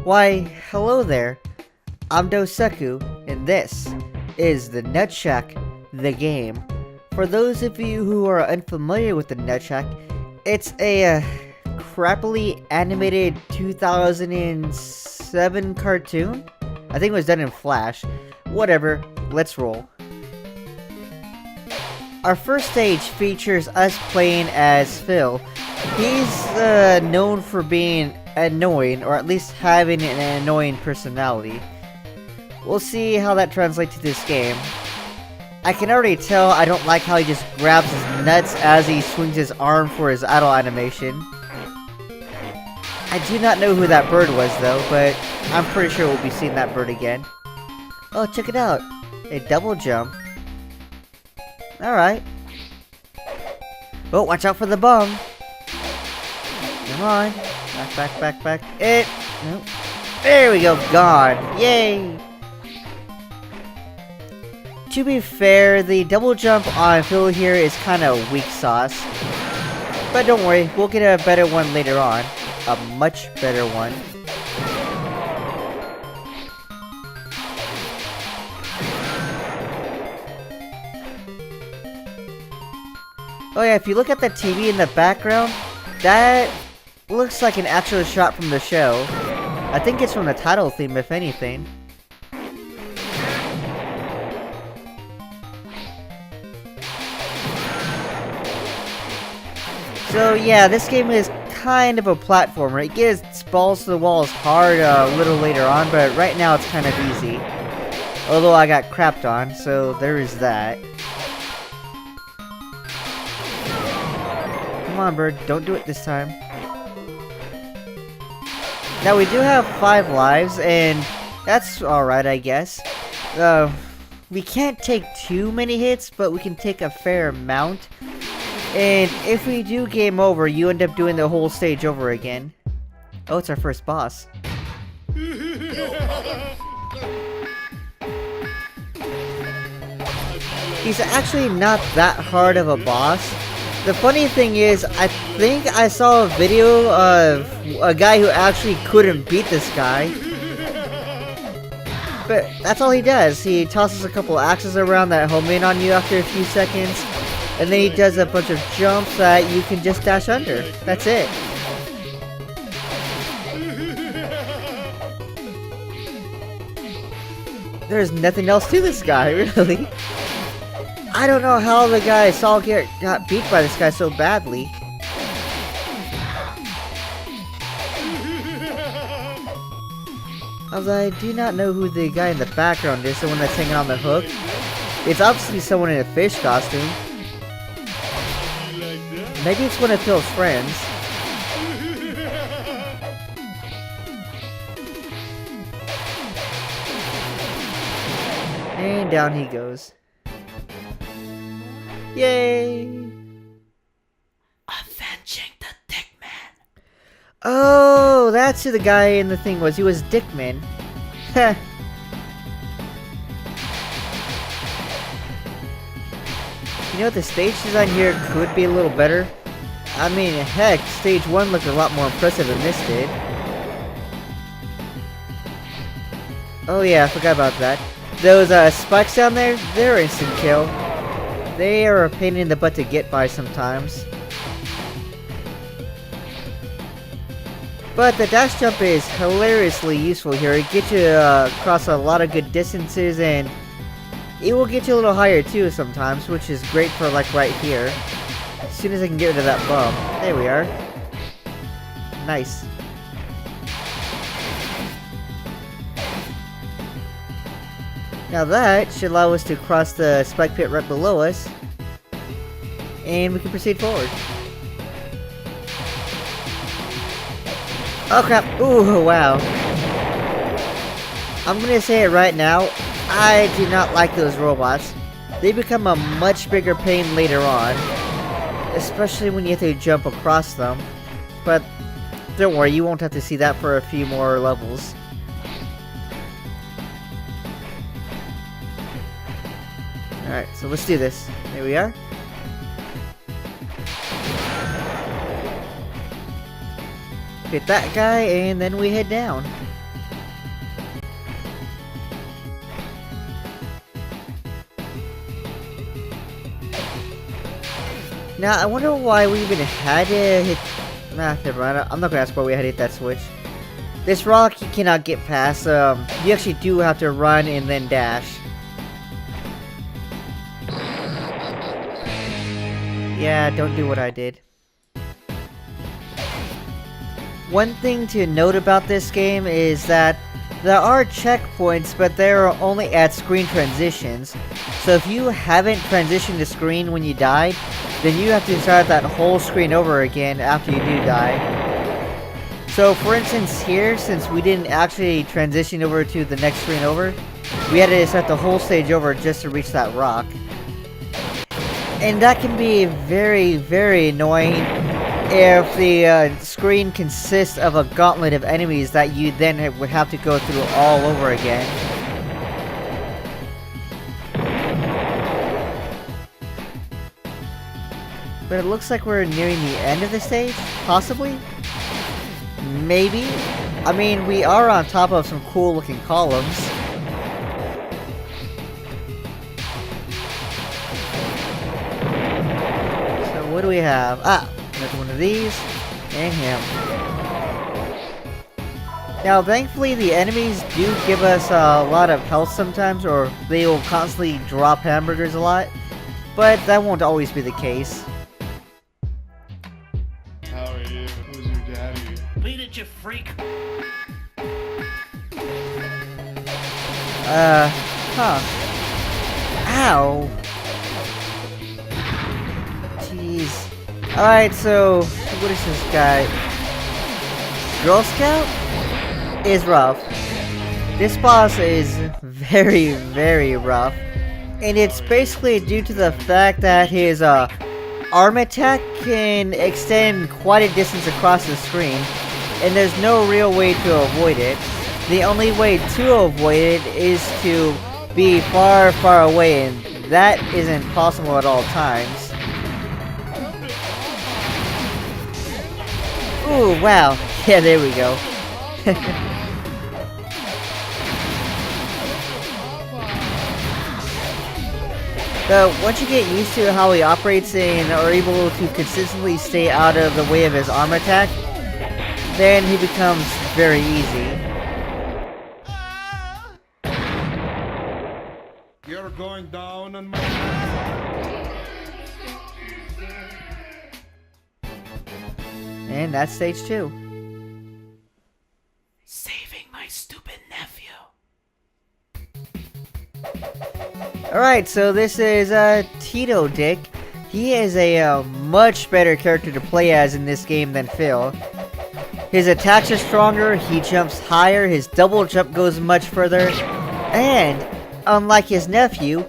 Why, hello there. I'm Doseku, and this is the Nutshack, the game. For those of you who are unfamiliar with the Nutshack, it's a crappily animated 2007 cartoon. I think it was done in Flash. Whatever, let's roll. Our first stage features us playing as Phil. He's known for being annoying, or at least having an annoying personality. We'll see how that translates to this game. I can already tell I don't like how he just grabs his nuts as he swings his arm for his idle animation. I do not know who that bird was though, but I'm pretty sure we'll be seeing that bird again. Oh, check it out. A double jump. Alright. Oh, watch out for the bum. Come on. Back. Nope. There we go, gone. Yay! To be fair, the double jump on Phil here is kind of weak sauce. But don't worry, we'll get a better one later on. A much better one. Oh yeah, if you look at the TV in the background, that looks like an actual shot from the show. I think it's from the title theme, if anything. So yeah, this game is kind of a platformer. It gets balls to the walls hard a little later on, but right now it's kind of easy. Although I got crapped on, so there is that. Come on, bird, don't do it this time. Now we do have 5 lives, and that's alright, I guess. We can't take too many hits, but we can take a fair amount. And if we do game over, you end up doing the whole stage over again. Oh, it's our first boss. He's actually not that hard of a boss. The funny thing is, I think I saw a video of a guy who actually couldn't beat this guy. But that's all he does. He tosses a couple axes around that home in on you after a few seconds. And then he does a bunch of jumps that you can just dash under. That's it. There's nothing else to this guy, really. I don't know how the guy Saul got beat by this guy so badly. Although I do not know who the guy in the background is, the one that's hanging on the hook. It's obviously someone in a fish costume. Maybe it's one of Phil's friends. And down he goes. Yay! Avenging the Dickman. Oh, that's who the guy in the thing was. He was Dickman. Heh. You know what, the stage design here could be a little better. I mean, heck, stage 1 looked a lot more impressive than this did. Oh yeah, I forgot about that. Those spikes down there, they're instant kill. They are a pain in the butt to get by sometimes. But the dash jump is hilariously useful here. It gets you across a lot of good distances, and it will get you a little higher too sometimes, which is great for like right here. As soon as I can get rid of that bump. There we are. Nice. Now that should allow us to cross the spike pit right below us. And we can proceed forward. Oh crap. Ooh, wow. I'm gonna say it right now. I do not like those robots. They become a much bigger pain later on. Especially when you have to jump across them. But don't worry, you won't have to see that for a few more levels. Alright, so let's do this. There we are. Hit that guy, and then we head down. Now, I wonder why we even had to hit... Nah, never mind. I'm not gonna ask why we had to hit that switch. This rock you cannot get past. You actually do have to run and then dash. Yeah, don't do what I did. One thing to note about this game is that there are checkpoints, but they're only at screen transitions. So if you haven't transitioned the screen when you died, then you have to start that whole screen over again after you do die. So for instance here, since we didn't actually transition over to the next screen over, we had to start the whole stage over just to reach that rock. And that can be very, very annoying if the screen consists of a gauntlet of enemies that you then would have to go through all over again. But it looks like we're nearing the end of the stage, possibly? Maybe? I mean, we are on top of some cool looking columns. So what do we have? Ah, another one of these, and him. Now thankfully the enemies do give us a lot of health sometimes, or they will constantly drop hamburgers a lot, but that won't always be the case. How are you? Who's your daddy? Beat it, you freak! Huh. Ow! Jeez. Alright, so, what is this guy? Girl Scout? Is rough. This boss is very, very rough. And it's basically due to the fact that his, arm attack can extend quite a distance across the screen, and there's no real way to avoid it. The only way to avoid it is to be far, far away, and that isn't possible at all times. Ooh, wow. Yeah, there we go. But once you get used to how he operates and are able to consistently stay out of the way of his arm attack, then he becomes very easy. You're going down on my... And that's stage 2. Saving my stupid nephew. Alright, so this is Tito Dick. He is a much better character to play as in this game than Phil. His attacks are stronger, he jumps higher, his double jump goes much further, and unlike his nephew,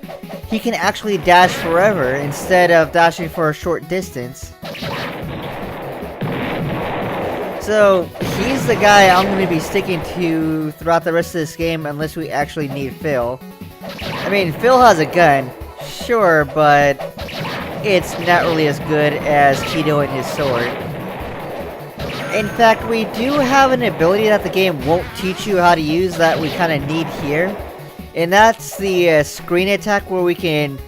he can actually dash forever instead of dashing for a short distance. So, he's the guy I'm going to be sticking to throughout the rest of this game unless we actually need Phil. I mean, Phil has a gun, sure, but it's not really as good as Tito and his sword. In fact, we do have an ability that the game won't teach you how to use that we kind of need here. And that's the screen attack, where we can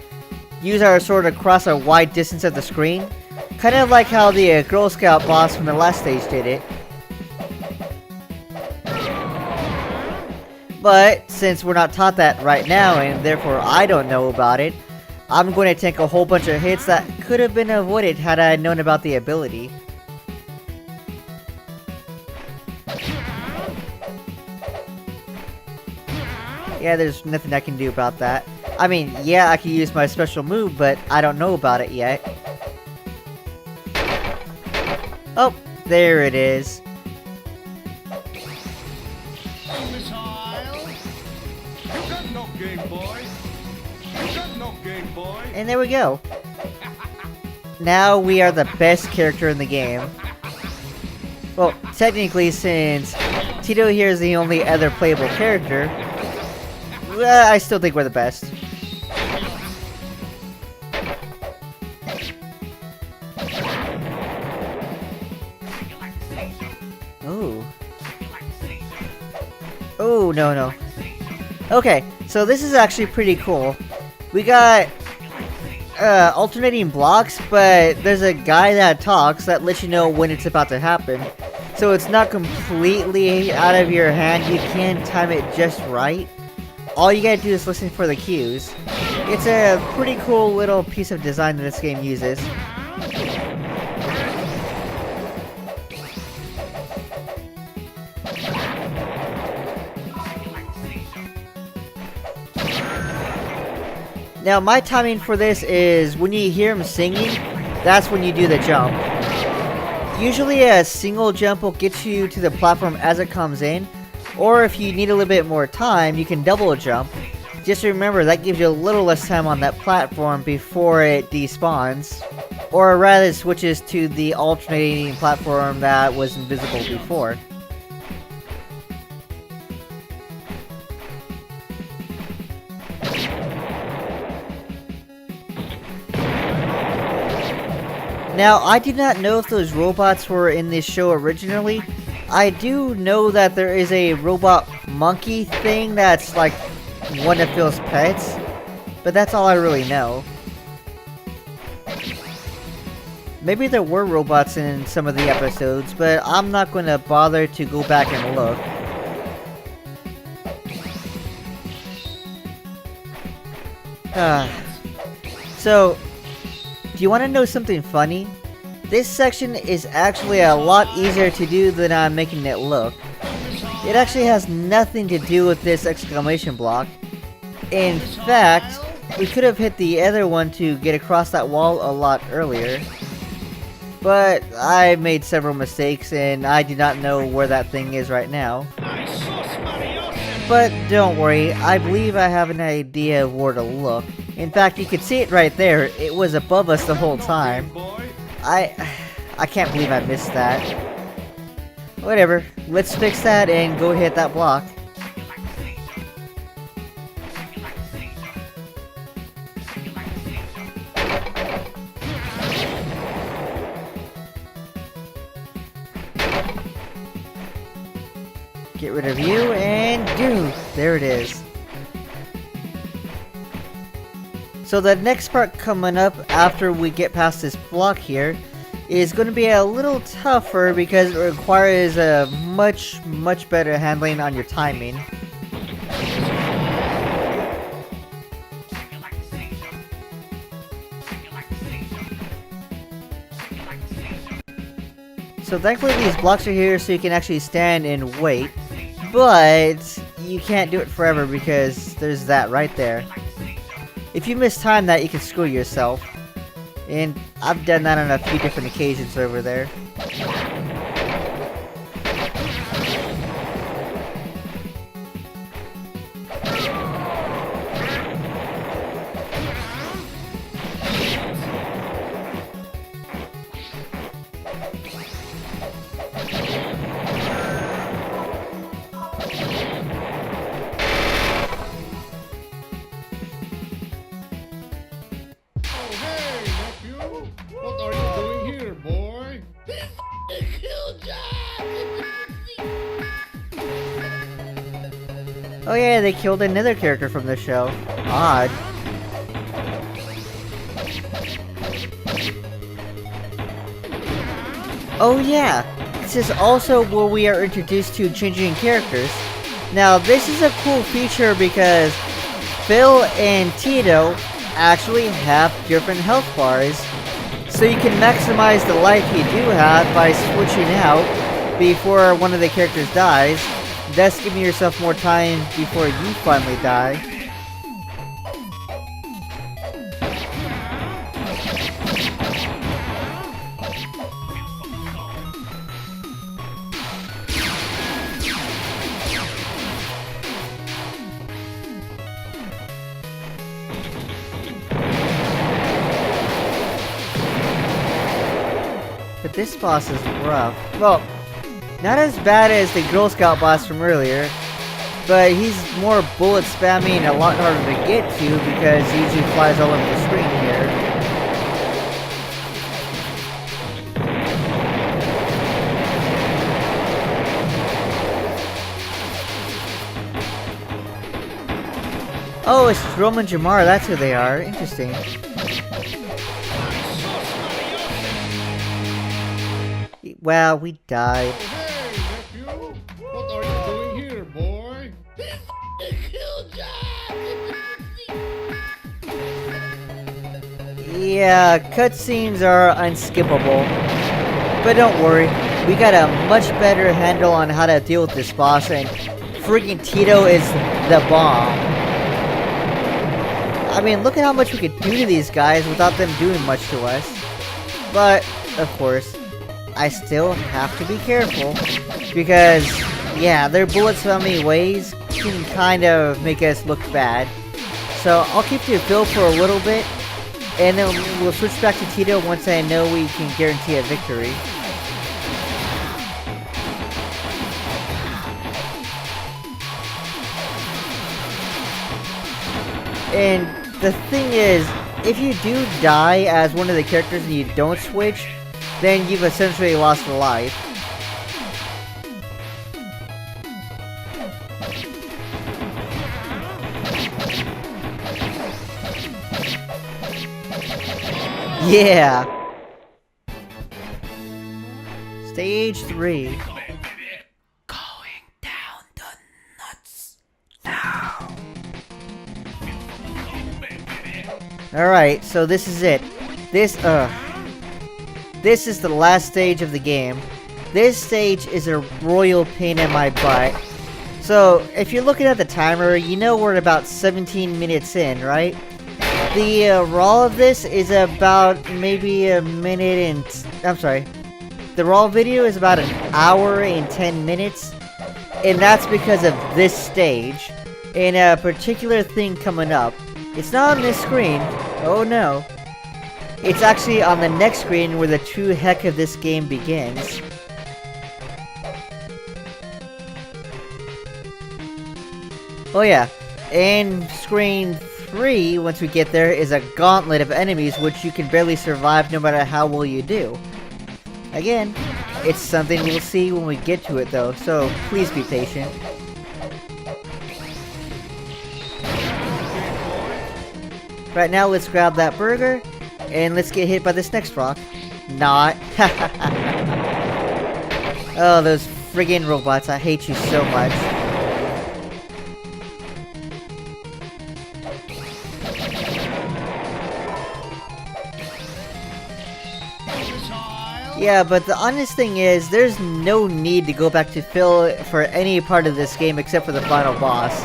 use our sword across a wide distance of the screen. Kind of like how the Girl Scout boss from the last stage did it. But, since we're not taught that right now, and therefore I don't know about it, I'm going to take a whole bunch of hits that could have been avoided had I known about the ability. Yeah, there's nothing I can do about that. I mean, yeah, I can use my special move, but I don't know about it yet. Oh, there it is. And there we go. Now we are the best character in the game. Well, technically, since Tito here is the only other playable character, I still think we're the best. Ooh. Oh, no. Okay, so this is actually pretty cool. We got alternating blocks, but there's a guy that talks that lets you know when it's about to happen. So it's not completely out of your hand, you can time it just right. All you gotta do is listen for the cues. It's a pretty cool little piece of design that this game uses. Now my timing for this is when you hear him singing, that's when you do the jump. Usually a single jump will get you to the platform as it comes in, or if you need a little bit more time, you can double jump. Just remember that gives you a little less time on that platform before it despawns, or rather it switches to the alternating platform that was invisible before. Now, I did not know if those robots were in this show originally. I do know that there is a robot monkey thing that's like one of Phil's pets, but that's all I really know. Maybe there were robots in some of the episodes, but I'm not going to bother to go back and look. So, do you want to know something funny? This section is actually a lot easier to do than I'm making it look. It actually has nothing to do with this exclamation block. In fact, we could have hit the other one to get across that wall a lot earlier. But I made several mistakes and I do not know where that thing is right now. But don't worry, I believe I have an idea of where to look. In fact, you can see it right there. It was above us the whole time. I can't believe I missed that. Whatever, let's fix that and go hit that block. Get rid of you and dude, there it is. So the next part coming up after we get past this block here is going to be a little tougher because it requires a much better handling on your timing. So thankfully these blocks are here so you can actually stand and wait, but you can't do it forever because there's that right there. If you mistime that, you can screw yourself. And I've done that on a few different occasions over there. Oh yeah, they killed another character from the show. Odd. Oh yeah, this is also where we are introduced to changing characters. Now this is a cool feature because Phil and Tito actually have different health bars. So you can maximize the life you do have by switching out before one of the characters dies, thus giving yourself more time before you finally die. But this boss is rough. Well, not as bad as the Girl Scout boss from earlier, but he's more bullet spamming and a lot harder to get to because he usually flies all over the screen here. Oh, it's Roman Jamar, that's who they are. Interesting. well, we died. Hey, nephew! What are you doing here, boy? Yeah, cutscenes are unskippable. But don't worry, we got a much better handle on how to deal with this boss, and freaking Tito is the bomb. I mean, look at how much we could do to these guys without them doing much to us. But, of course, I still have to be careful, because, yeah, their bullets so many ways can kind of make us look bad. So I'll keep you Phil for a little bit, and then we'll switch back to Tito once I know we can guarantee a victory. And the thing is, if you do die as one of the characters and you don't switch, then you've essentially lost a life. Yeah! Stage 3. Going down the nuts now. Alright, so this is it. This is the last stage of the game. This stage is a royal pain in my butt. So, if you're looking at the timer, you know we're about 17 minutes in, right? The raw of this is about maybe a minute and... I'm sorry. The raw video is about an hour and 10 minutes. And that's because of this stage. And a particular thing coming up. It's not on this screen. Oh no. It's actually on the next screen where the true heck of this game begins. Oh yeah. And screen 3, once we get there, is a gauntlet of enemies which you can barely survive no matter how well you do. Again, it's something we'll see when we get to it though, so please be patient. Right now, let's grab that burger, and let's get hit by this next rock. Not. Oh, those friggin' robots, I hate you so much. Yeah, but the honest thing is, there's no need to go back to Phil for any part of this game except for the final boss.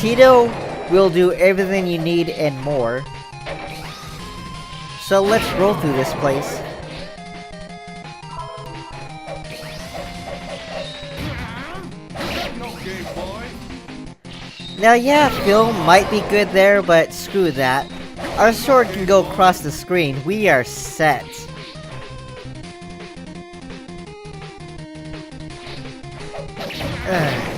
Tito will do everything you need and more. So let's roll through this place. Now yeah, Phil might be good there, but screw that. Our sword can go across the screen. We are set. Ugh.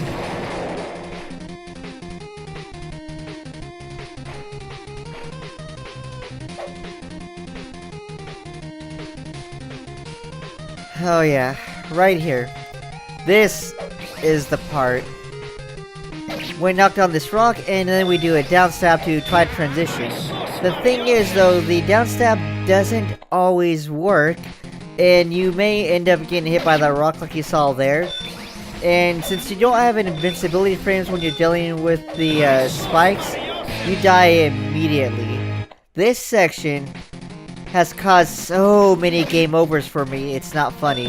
Oh yeah, right here. This is the part. We knock down this rock, and then we do a down stab to try to transition. The thing is, though, the down stab doesn't always work, and you may end up getting hit by the rock like you saw there. And since you don't have an invincibility frames when you're dealing with the spikes, you die immediately. This section has caused so many game overs for me, it's not funny.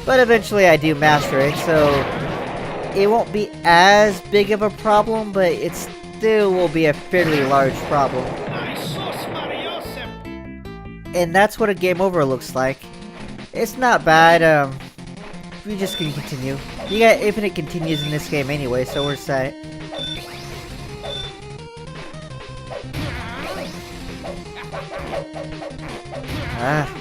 But eventually I do master it, so it won't be as big of a problem, but it still will be a fairly large problem. And that's what a game over looks like. It's not bad, we just can continue. You got infinite continues in this game anyway, so we're set. Ah.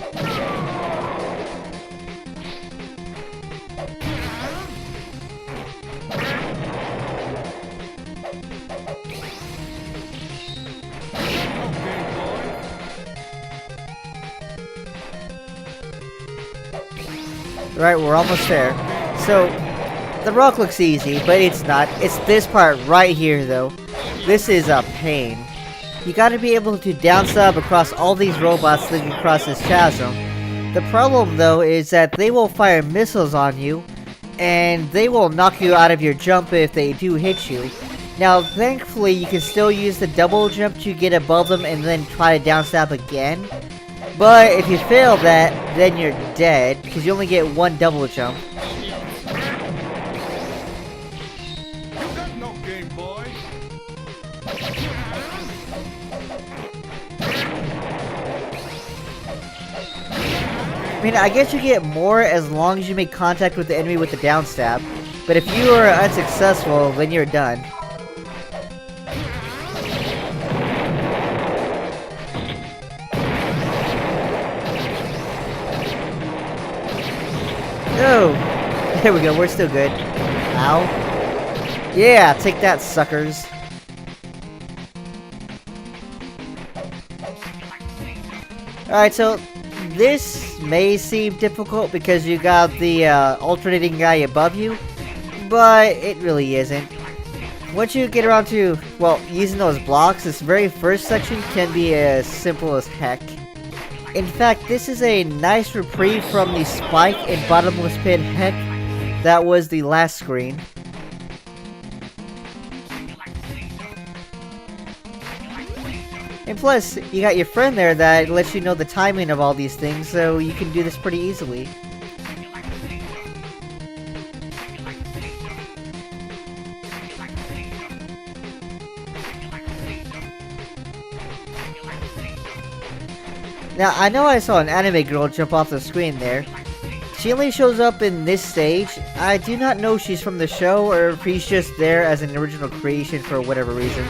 Right, we're almost there. So, the rock looks easy, but it's not. It's this part right here, though. This is a pain. You gotta be able to downstab across all these robots living across this chasm. The problem, though, is that they will fire missiles on you, and they will knock you out of your jump if they do hit you. Now, thankfully, you can still use the double jump to get above them and then try to downstab again. But if you fail that, then you're dead, because you only get one double jump. You got no game, boy. I mean, I guess you get more as long as you make contact with the enemy with the downstab. But if you are unsuccessful, then you're done. No! There we go, we're still good. Ow. Yeah, take that, suckers. Alright, so this may seem difficult because you got the alternating guy above you, but it really isn't. Once you get around to, well, using those blocks, this very first section can be as simple as heck. In fact, this is a nice reprieve from the spike and bottomless pit heck that was the last screen. And plus, you got your friend there that lets you know the timing of all these things, so you can do this pretty easily. Now, I know I saw an anime girl jump off the screen there. She only shows up in this stage. I do not know if she's from the show or if he's just there as an original creation for whatever reason.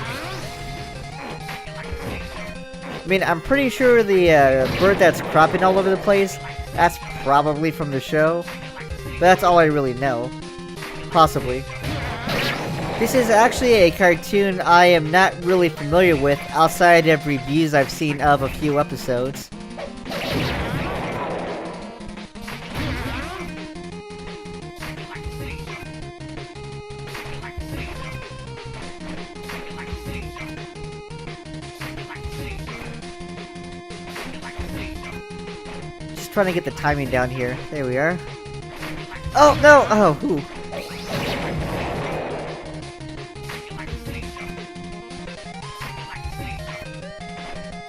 I mean, I'm pretty sure the bird that's cropping all over the place, that's probably from the show. But that's all I really know. Possibly. This is actually a cartoon I am not really familiar with outside of reviews I've seen of a few episodes. Just trying to get the timing down here. There we are. Oh, no! Oh, ooh.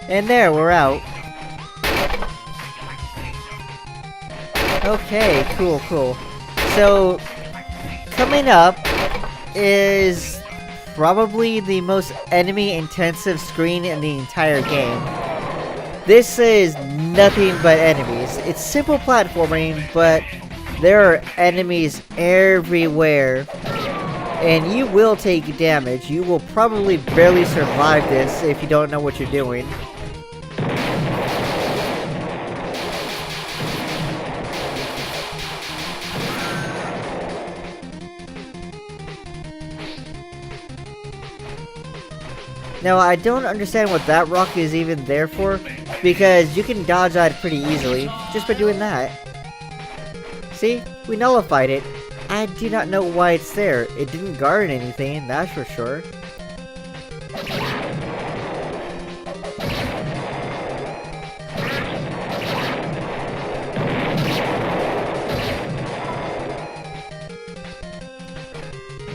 And there, we're out. Okay, cool, cool. So, coming up is probably the most enemy-intensive screen in the entire game. This is nothing but enemies. It's simple platforming, but there are enemies everywhere. And you will take damage. You will probably barely survive this if you don't know what you're doing. Now, I don't understand what that rock is even there for, because you can dodge that pretty easily, just by doing that. See? We nullified it. I do not know why it's there. It didn't guard anything, that's for sure.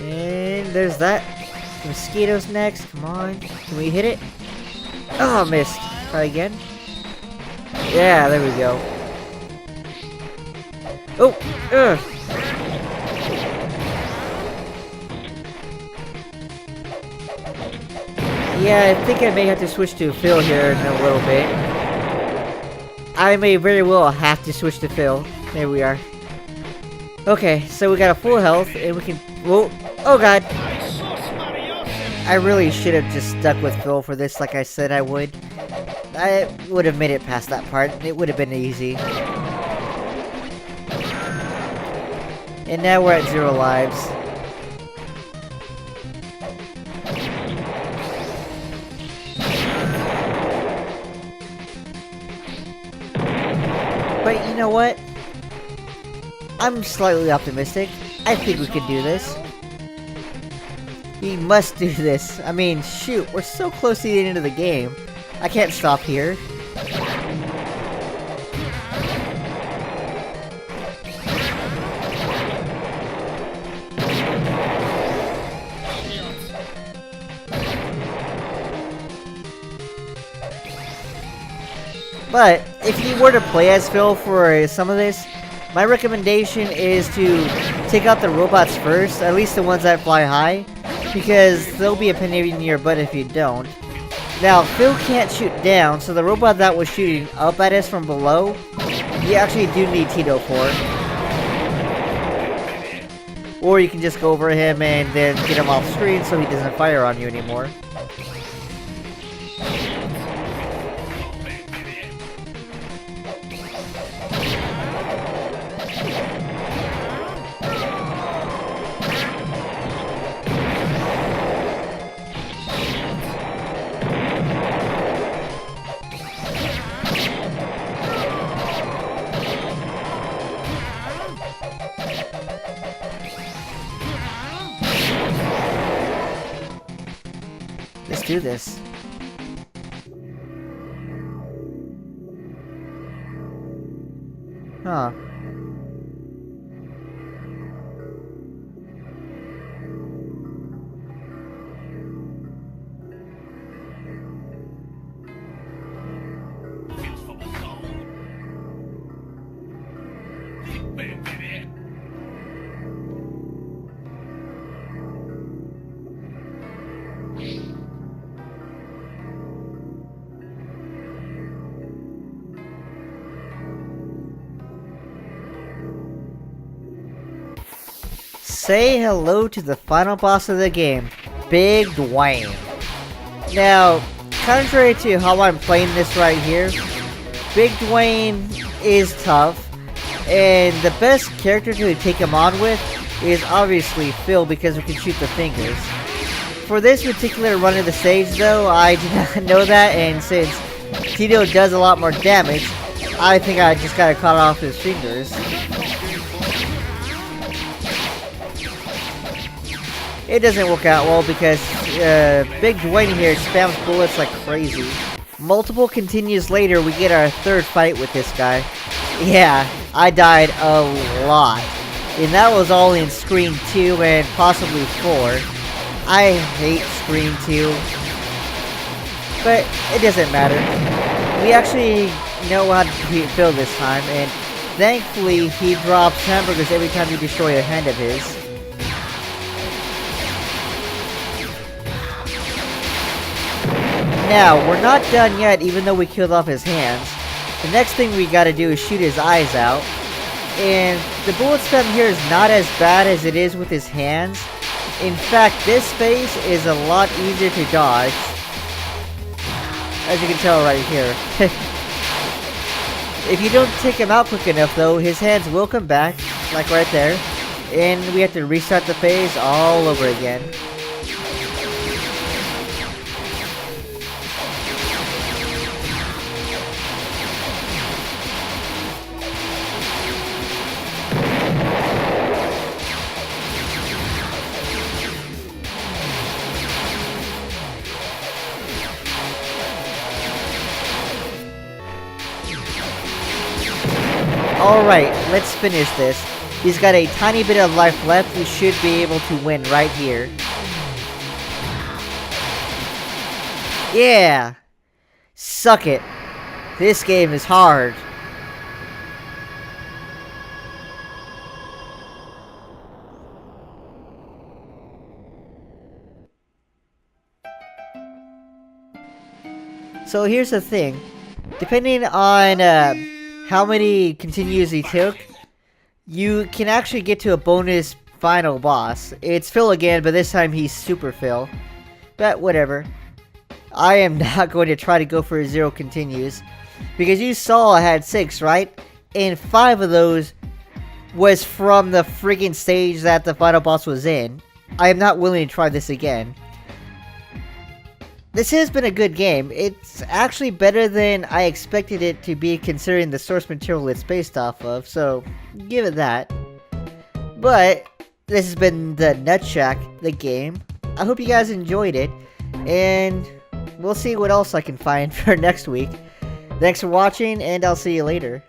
And there's that. Mosquitoes next, come on. Can we hit it? Oh, missed. Try again. Yeah, there we go. Oh! Ugh! Yeah, I think I may have to switch to Phil here in a little bit. I may very well have to switch to Phil. There we are. Okay, so we got a full health, and we can... Whoa! Oh god! I really should have just stuck with Phil for this like I said I would. I would have made it past that part. It would have been easy. And now we're at 0 lives. But you know what? I'm slightly optimistic. I think we can do this. We must do this. I mean, shoot, we're so close to the end of the game. I can't stop here. But if you were to play as Phil for some of this, my recommendation is to take out the robots first, at least the ones that fly high, because they'll be a pain in your butt if you don't. Now, Phil can't shoot down, so the robot that was shooting up at us from below, you actually do need Tito for. Or you can just go over him and then get him off screen so he doesn't fire on you anymore. Let's do this. Huh. Say hello to the final boss of the game, Big Dwayne. Now, contrary to how I'm playing this right here, Big Dwayne is tough, and the best character to take him on with is obviously Phil because we can shoot the fingers. For this particular run of the stage though, I did not know that, and since Tito does a lot more damage, I think I just gotta cut off his fingers. It doesn't work out well because Big Dwayne here spams bullets like crazy. Multiple continues later, we get our third fight with this guy. Yeah, I died a lot. And that was all in Scream 2 and possibly 4. I hate Scream 2. But it doesn't matter. We actually know how to defeat Phil this time, and thankfully he drops hamburgers every time you destroy a hand of his. Now, we're not done yet even though we killed off his hands. The next thing we gotta do is shoot his eyes out. And the bullet spam here is not as bad as it is with his hands. In fact, this phase is a lot easier to dodge. As you can tell right here. If you don't take him out quick enough though, his hands will come back, like right there. And we have to restart the phase all over again. Alright, let's finish this. He's got a tiny bit of life left. We should be able to win right here. Yeah! Suck it. This game is hard. So here's the thing. Depending on how many continues he took, you can actually get to a bonus final boss. It's Phil again, but this time he's Super Phil. But whatever. I am not going to try to go for 0 continues. Because you saw I had 6, right? And 5 of those was from the friggin' stage that the final boss was in. I am not willing to try this again. This has been a good game. It's actually better than I expected it to be considering the source material it's based off of, so give it that. But this has been the Nutshack, the game. I hope you guys enjoyed it, and we'll see what else I can find for next week. Thanks for watching, and I'll see you later.